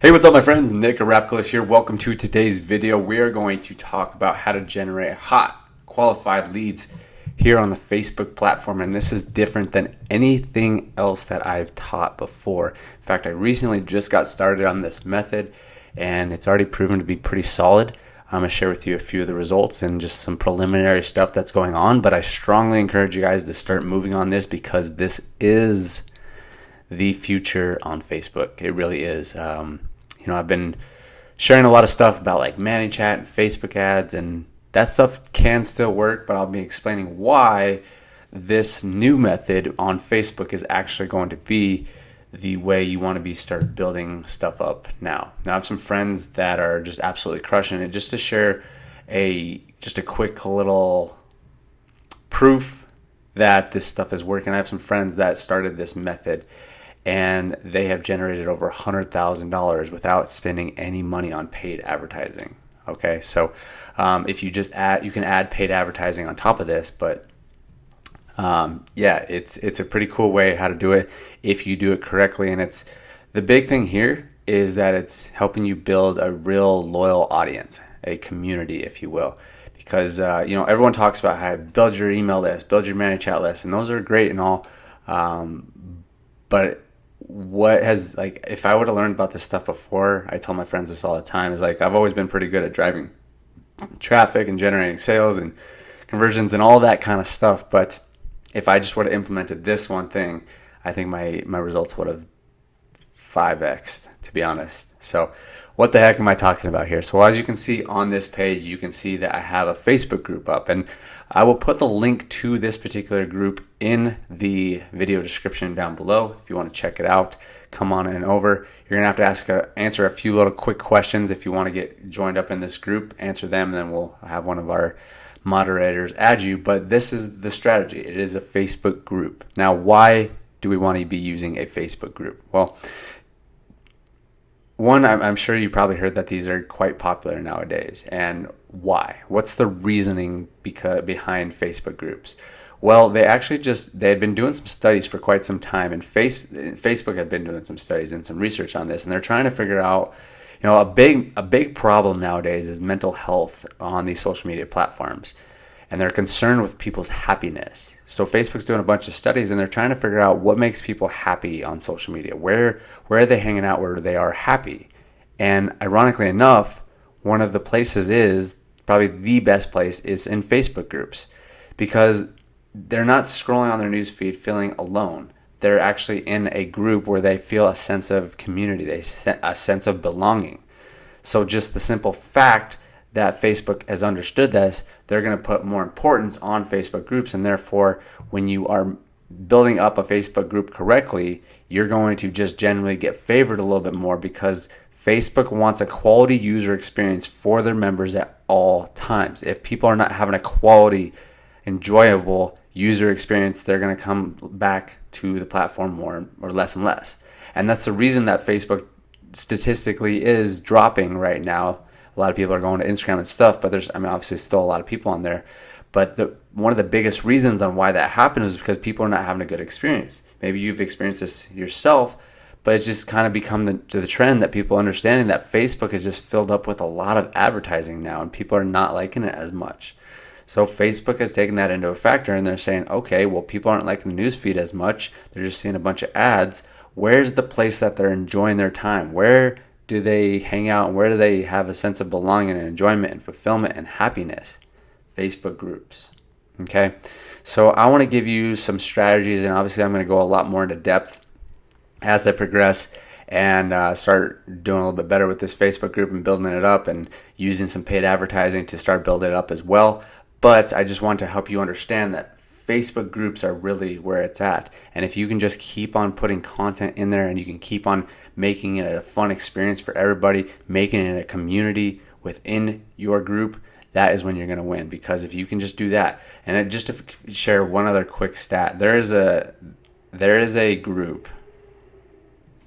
Hey, what's up my friends? Nick Arapkalis here. Welcome to today's video. We are going to talk about how to generate hot, qualified leads here on the Facebook platform. And this is different than anything else that I've taught before. In fact, I recently just got started on this method and it's already proven to be pretty solid. I'm going to share with you a few of the results and just some preliminary stuff that's going on. But I strongly encourage you guys to start moving on this because this is the future on Facebook. It really is. I've been sharing a lot of stuff about like ManyChat and Facebook ads, and that stuff can still work, but I'll be explaining why this new method on Facebook is actually going to be the way you want to start building stuff up now. Now I have some friends that are just absolutely crushing it. Just to share just a quick little proof that this stuff is working. I have some friends that started this method and they have generated over $100,000 without spending any money on paid advertising. Okay, so if you just add, you can add paid advertising on top of this, but it's a pretty cool way how to do it if you do it correctly. And it's the big thing here is that it's helping you build a real loyal audience, a community, if you will. Because everyone talks about how to build your email list, build your ManyChat list, and those are great and all. But if I would have learned about this stuff before, I tell my friends this all the time, is like I've always been pretty good at driving traffic and generating sales and conversions and all that kind of stuff. But if I just would have implemented this one thing, I think my results would have 5x'd, to be honest. So what the heck am I talking about here? So as you can see on this page, you can see that I have a Facebook group up, and I will put the link to this particular group in the video description down below. If you want to check it out, come on in over. You're gonna have to answer a few little quick questions if you want to get joined up in this group. Answer them, and then we'll have one of our moderators add you. But this is the strategy. It is a Facebook group. Now, why do we want to be using a Facebook group? Well, one, I'm sure you probably heard that these are quite popular nowadays. And why? What's the reasoning behind Facebook groups? Well, they had been doing some studies for quite some time, and Facebook had been doing some studies and some research on this, and they're trying to figure out, a big problem nowadays is mental health on these social media platforms. And they're concerned with people's happiness. So Facebook's doing a bunch of studies and they're trying to figure out what makes people happy on social media. Where are they hanging out where they are happy? And ironically enough, one of the places is, probably the best place, is in Facebook groups. Because they're not scrolling on their newsfeed feeling alone. They're actually in a group where they feel a sense of community, a sense of belonging. So just the simple fact that Facebook has understood this, they're going to put more importance on Facebook groups, and therefore when you are building up a Facebook group correctly, you're going to just generally get favored a little bit more because Facebook wants a quality user experience for their members at all times. If people are not having a quality, enjoyable user experience, they're going to come back to the platform more or less and less. And that's the reason that Facebook statistically is dropping right now. A lot of people are going to Instagram and stuff, but there's obviously still a lot of people on there. But one of the biggest reasons on why that happened is because people are not having a good experience. Maybe you've experienced this yourself, but it's just kind of become the trend that people are understanding that Facebook is just filled up with a lot of advertising now, and people are not liking it as much. So Facebook has taken that into a factor, and they're saying, okay, well, people aren't liking the newsfeed as much. They're just seeing a bunch of ads. Where's the place that they're enjoying their time? Where do they hang out, and where do they have a sense of belonging and enjoyment and fulfillment and happiness? Facebook groups. Okay, so I want to give you some strategies, and obviously I'm going to go a lot more into depth as I progress and start doing a little bit better with this Facebook group and building it up and using some paid advertising to start building it up as well. But I just want to help you understand that Facebook groups are really where it's at. And if you can just keep on putting content in there and you can keep on making it a fun experience for everybody, making it a community within your group, that is when you're going to win. Because if you can just do that, and just to share one other quick stat, there is a group.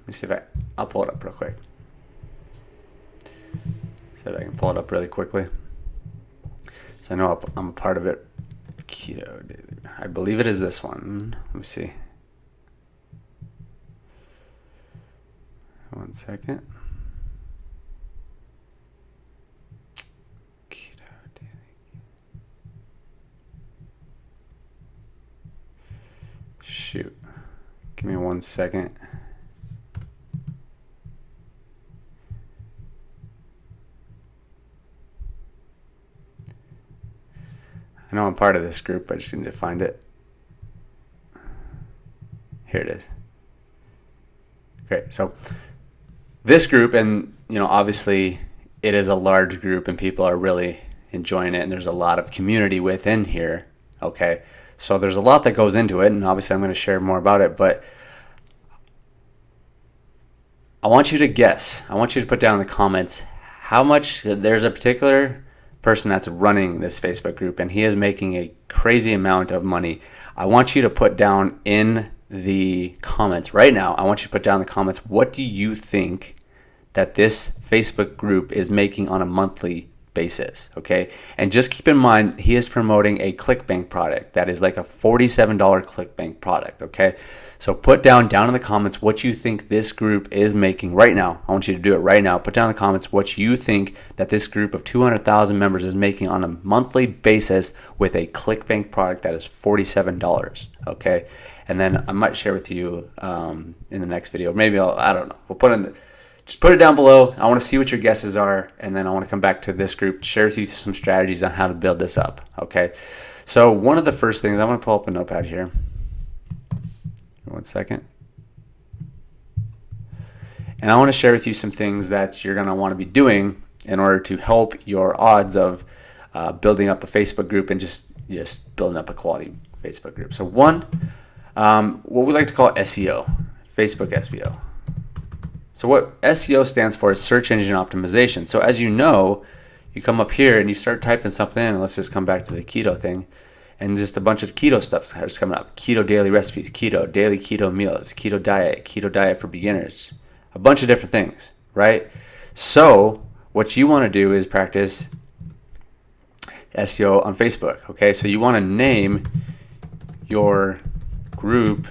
Let me see if I'll pull it up real quick. See if I can pull it up really quickly. So I know I'm a part of it. Keto, I believe it is this one. Let me see. One second. Shoot. Give me 1 second. I know I'm part of this group. I just need to find it. Here it is. Great. So this group, and obviously it is a large group and people are really enjoying it, and there's a lot of community within here. Okay. So there's a lot that goes into it, and obviously I'm going to share more about it, but I want you to guess. I want you to put down in the comments how much. There's a particular person that's running this Facebook group, and he is making a crazy amount of money. I want you to put down in the comments right now. I want you to put down in the comments, what do you think that this Facebook group is making on a monthly basis? Okay, and just keep in mind he is promoting a ClickBank product that is like a $47 ClickBank product. Okay, so put down in the comments what you think this group is making right now. I want you to do it right now. Put down in the comments what you think that this group of 200,000 members is making on a monthly basis with a ClickBank product that is $47. Okay, and then I might share with you in the next video. Maybe I don't know. We'll put in just put it down below. I want to see what your guesses are, and then I want to come back to this group, share with you some strategies on how to build this up. Okay, so one of the first things, I'm going to pull up a notepad here. 1 second. And I want to share with you some things that you're going to want to be doing in order to help your odds of building up a Facebook group and just building up a quality Facebook group. So one, what we like to call SEO, Facebook SEO. So what SEO stands for is search engine optimization. So as you know, you come up here and you start typing something in, and let's just come back to the keto thing, and just a bunch of keto stuff starts coming up. Keto daily recipes, keto, daily keto meals, keto diet for beginners, a bunch of different things, right? So what you want to do is practice SEO on Facebook, okay? So you want to name your group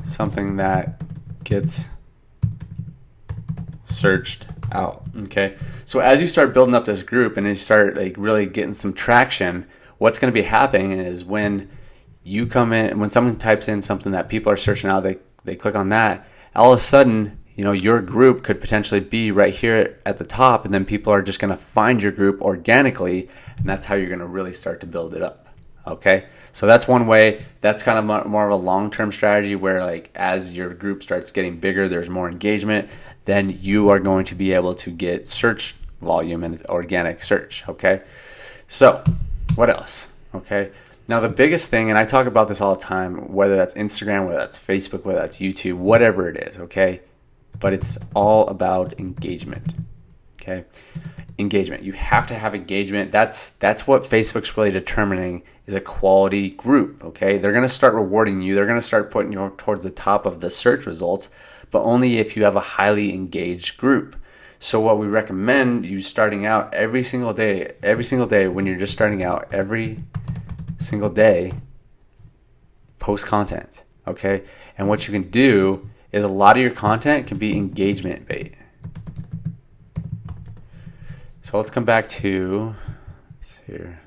something that gets searched out. Okay, so as you start building up this group and you start like really getting some traction, what's going to be happening is when you come in, when someone types in something that people are searching out, they click on that, all of a sudden your group could potentially be right here at the top, and then people are just going to find your group organically, and that's how you're going to really start to build it up. Okay, so that's one way. That's kind of more of a long-term strategy where, like, as your group starts getting bigger, there's more engagement, then you are going to be able to get search volume and organic search. Okay, so what else? Okay, now the biggest thing, and I talk about this all the time, whether that's Instagram, whether that's Facebook, whether that's YouTube, whatever it is, okay, but it's all about engagement. Okay, engagement. You have to have engagement. That's what Facebook's really determining is a quality group. Okay, they're going to start rewarding you. They're going to start putting you towards the top of the search results, but only if you have a highly engaged group. So what we recommend you starting out every single day when you're just starting out, every single day, post content. Okay, and what you can do is a lot of your content can be engagement bait. So let's come back to here.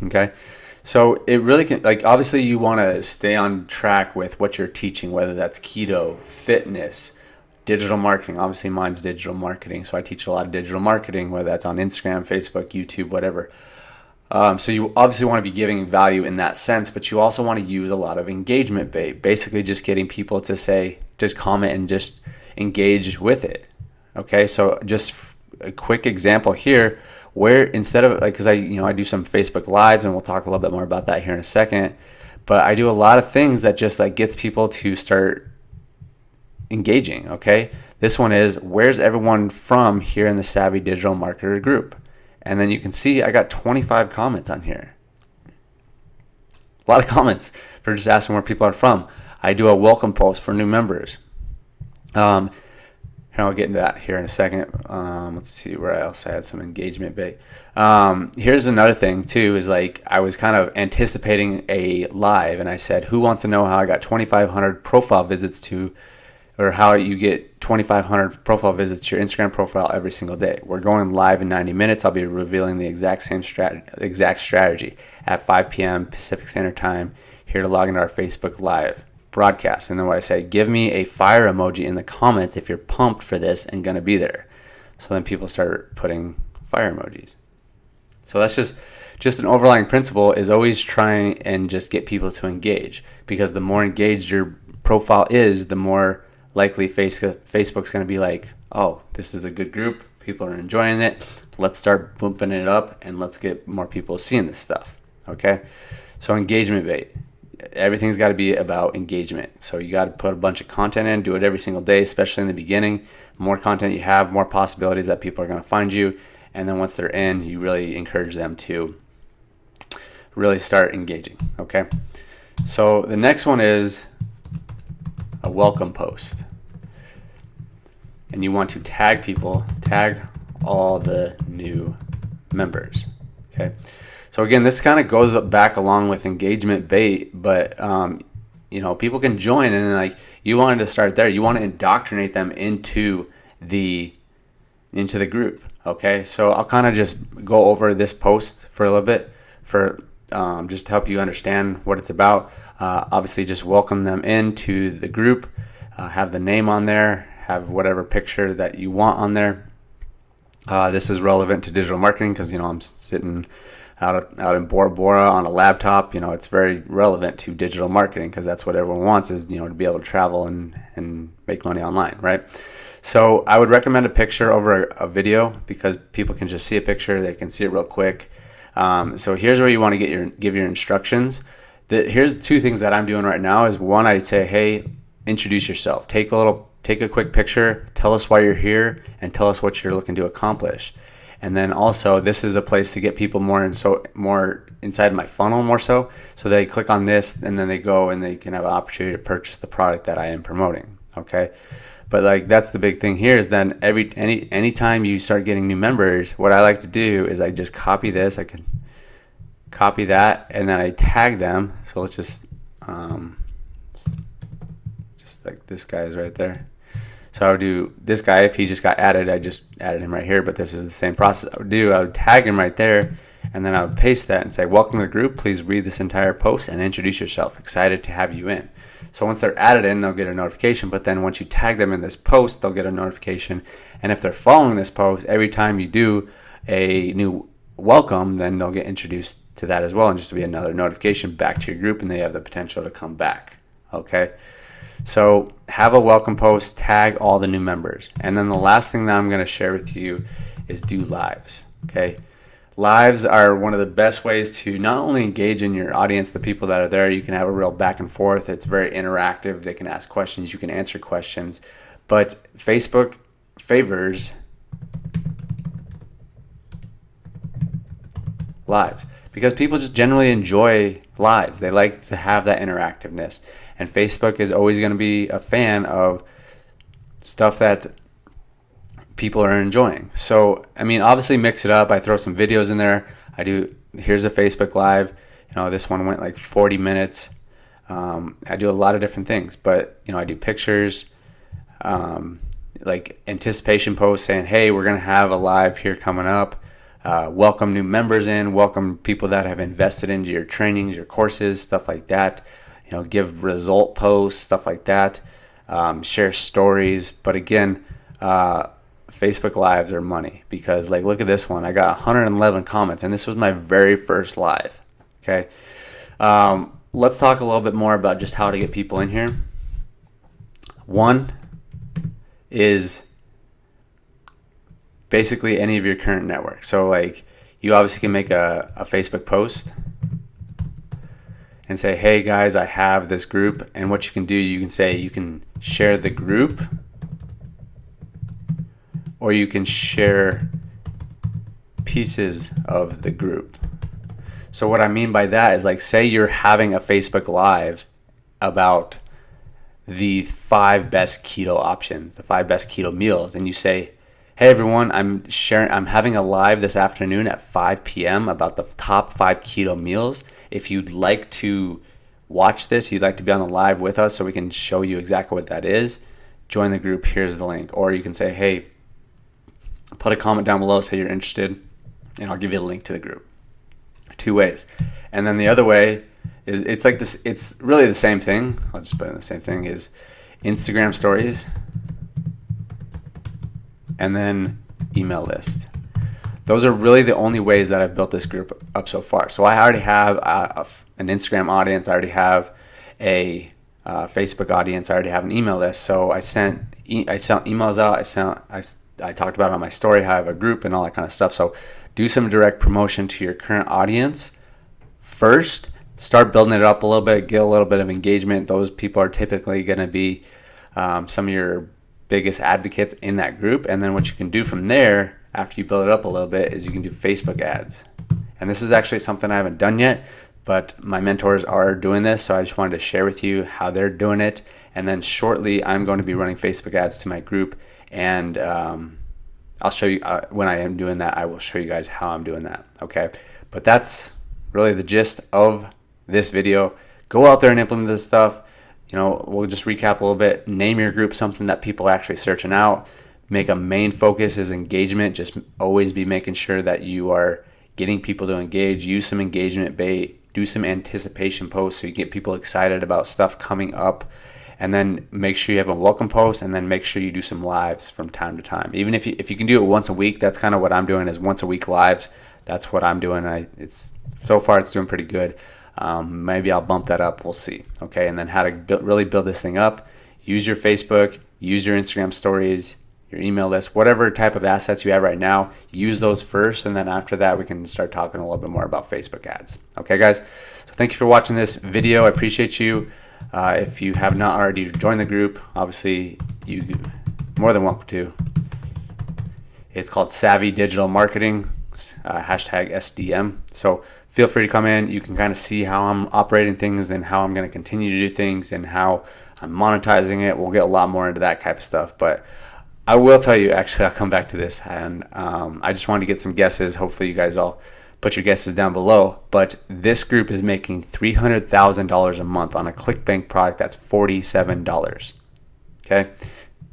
Okay, so it really can, like, obviously you want to stay on track with what you're teaching, whether that's keto, fitness, digital marketing. Obviously mine's digital marketing, so I teach a lot of digital marketing, whether that's on Instagram, Facebook, YouTube, whatever. So you obviously want to be giving value in that sense, but you also want to use a lot of engagement bait, basically just getting people to say, just comment and just engage with it. Okay, so just a quick example here, where instead of, like, because I do some Facebook lives, and we'll talk a little bit more about that here in a second, but I do a lot of things that just like gets people to start engaging. Okay, this one is, where's everyone from here in the Savvy Digital Marketer group? And then you can see I got 25 comments on here. A lot of comments for just asking where people are from. I do a welcome post for new members. I'll get into that here in a second. Let's see where else I had some engagement bait. Here's another thing too, is like I was kind of anticipating a live, and I said, who wants to know how I got 2,500 profile visits to, or how you get 2,500 profile visits to your Instagram profile every single day. We're going live in 90 minutes. I'll be revealing the exact strategy at 5 p.m. Pacific Standard Time here to log into our Facebook Live broadcast. And then what I say, give me a fire emoji in the comments if you're pumped for this and going to be there. So then people start putting fire emojis. So that's just an overlying principle, is always trying and just get people to engage, because the more engaged your profile is, the more likely Facebook's going to be like, oh, this is a good group, people are enjoying it, let's start bumping it up and let's get more people seeing this stuff. Okay, so engagement bait, everything's got to be about engagement. So you got to put a bunch of content in, do it every single day, especially in the beginning. The more content you have, more possibilities that people are going to find you, and then once they're in, you really encourage them to really start engaging. Okay, so the next one is a welcome post, and you want to tag people, tag all the new members. Okay, so again, this kind of goes back along with engagement bait, but people can join, and like, you wanted to start there, you want to indoctrinate them into the group. Okay, so I'll kind of just go over this post for a little bit for just to help you understand what it's about. Obviously, just welcome them into the group, have the name on there, have whatever picture that you want on there. This is relevant to digital marketing because, I'm sitting out in Bora Bora on a laptop. It's very relevant to digital marketing because that's what everyone wants, is, to be able to travel and make money online, right? So I would recommend a picture over a video because people can just see a picture, they can see it real quick. So here's where you want to give your instructions. Here's two things that I'm doing right now. Is one, I'd say, hey, introduce yourself. Take a quick picture, tell us why you're here, and tell us what you're looking to accomplish. And then also, this is a place to get people more inside my funnel more so they click on this and then they go and they can have an opportunity to purchase the product that I am promoting. Okay. But like, that's the big thing here, is then anytime you start getting new members, what I like to do is I just copy this. I can copy that and then I tag them. So let's just like this guy is right there. So I would do this guy. If he just got added, I just added him right here, but this is the same process I would tag him right there, and then I would paste that and say, welcome to the group. Please read this entire post and introduce yourself. Excited to have you in. So once they're added in, they'll get a notification, but then once you tag them in this post, they'll get a notification. And if they're following this post, every time you do a new welcome, then they'll get introduced to that as well, and just to be another notification back to your group, and they have the potential to come back. Okay. So have a welcome post, tag all the new members. And then the last thing that I'm going to share with you is do lives. Okay. Lives are one of the best ways to not only engage in your audience, the people that are there. You can have a real back and forth. It's very interactive. They can ask questions. You can answer questions. But Facebook favors lives because people just generally enjoy lives. They like to have that interactiveness. And Facebook is always going to be a fan of stuff that people are enjoying. So, obviously mix it up. I throw some videos in there. Here's a Facebook Live. This one went like 40 minutes. I do a lot of different things, but, I do pictures, like anticipation posts saying, hey, we're going to have a live here coming up. Welcome new members in, welcome people that have invested into your trainings, your courses, stuff like that. Give result posts, stuff like that. Share stories. But again, Facebook Lives are money because, like, look at this one. I got 111 comments, and this was my very first live. Okay. Let's talk a little bit more about just how to get people in here. One is basically any of your current network. So, like, you obviously can make a Facebook post and say, hey guys, I have this group. And what you can do, you can share the group, or you can share pieces of the group. So what I mean by that is, like, say you're having a Facebook Live about the 5 best keto options, the 5 best keto meals, and you say, hey everyone, I'm having a live this afternoon at 5 p.m. about the top 5 keto meals. If you'd like to watch this, you'd like to be on the live with us so we can show you exactly what that is, join the group, here's the link. Or you can say, hey, put a comment down below, say you're interested, and I'll give you the link to the group. 2 ways. And then the other way is, it's like this, it's really the same thing. I'll just put in the same thing, is Instagram stories and then email list. Those are really the only ways that I've built this group up so far. So I already have an Instagram audience. I already have a Facebook audience. I already have an email list. So I sent emails out. I talked about it on my story how I have a group and all that kind of stuff. So do some direct promotion to your current audience first. Start building it up a little bit. Get a little bit of engagement. Those people are typically going to be some of your biggest advocates in that group. And then what you can do from there, after you build it up a little bit, is you can do Facebook ads. And this is actually something I haven't done yet, but my mentors are doing this, so I just wanted to share with you how they're doing it. And then shortly, I'm going to be running Facebook ads to my group, and I'll show you when I am doing that. I will show you guys how I'm doing that. Okay, but that's really the gist of this video. Go out there and implement this stuff. You know, we'll just recap a little bit. Name your group something that people are actually searching out. Make a main focus is engagement. Just always be making sure that you are getting people to engage. Use some engagement bait. Do some anticipation posts so you get people excited about stuff coming up. And then make sure you have a welcome post, and then make sure you do some lives from time to time. Even if you can do it once a week, that's kind of what I'm doing, is once a week lives. That's what I'm doing. So far it's doing pretty good. Maybe I'll bump that up. We'll see. Okay, and then how to really build this thing up. Use your Facebook. Use your Instagram stories. Your email list, whatever type of assets you have right now, use those first, and then after that we can start talking a little bit more about Facebook ads. Okay, guys? So thank you for watching this video. I appreciate you. If you have not already joined the group, obviously you're more than welcome to. It's called Savvy Digital Marketing, hashtag SDM. So feel free to come in. You can kind of see how I'm operating things and how I'm going to continue to do things and how I'm monetizing it. We'll get a lot more into that type of stuff, but I will tell you, actually, I'll come back to this, and I just wanted to get some guesses. Hopefully you guys all put your guesses down below, but this group is making $300,000 a month on a ClickBank product that's $47. Okay,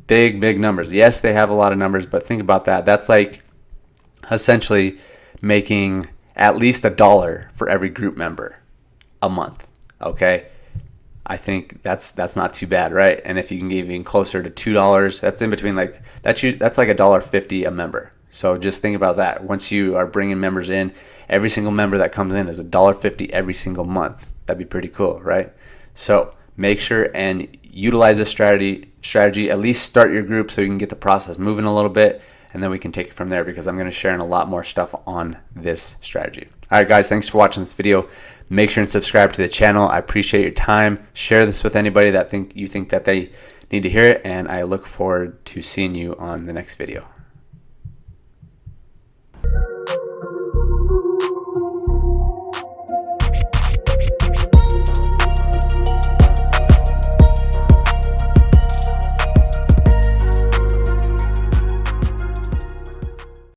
big numbers. Yes, they have a lot of numbers, but think about that. That's like essentially making at least $1 for every group member a month. Okay, I think that's not too bad, right? And if you can get even closer to $2, that's in between, like that's like $1.50 a member. So just think about that. Once you are bringing members in, every single member that comes in is $1.50 every single month. That'd be pretty cool, right? So make sure and utilize this strategy. At least start your group so you can get the process moving a little bit, and then we can take it from there, because I'm going to share a lot more stuff on this strategy. All right, guys, thanks for watching this video. Make sure and subscribe to the channel. I appreciate your time. Share this with anybody that you think that they need to hear it, and I look forward to seeing you on the next video.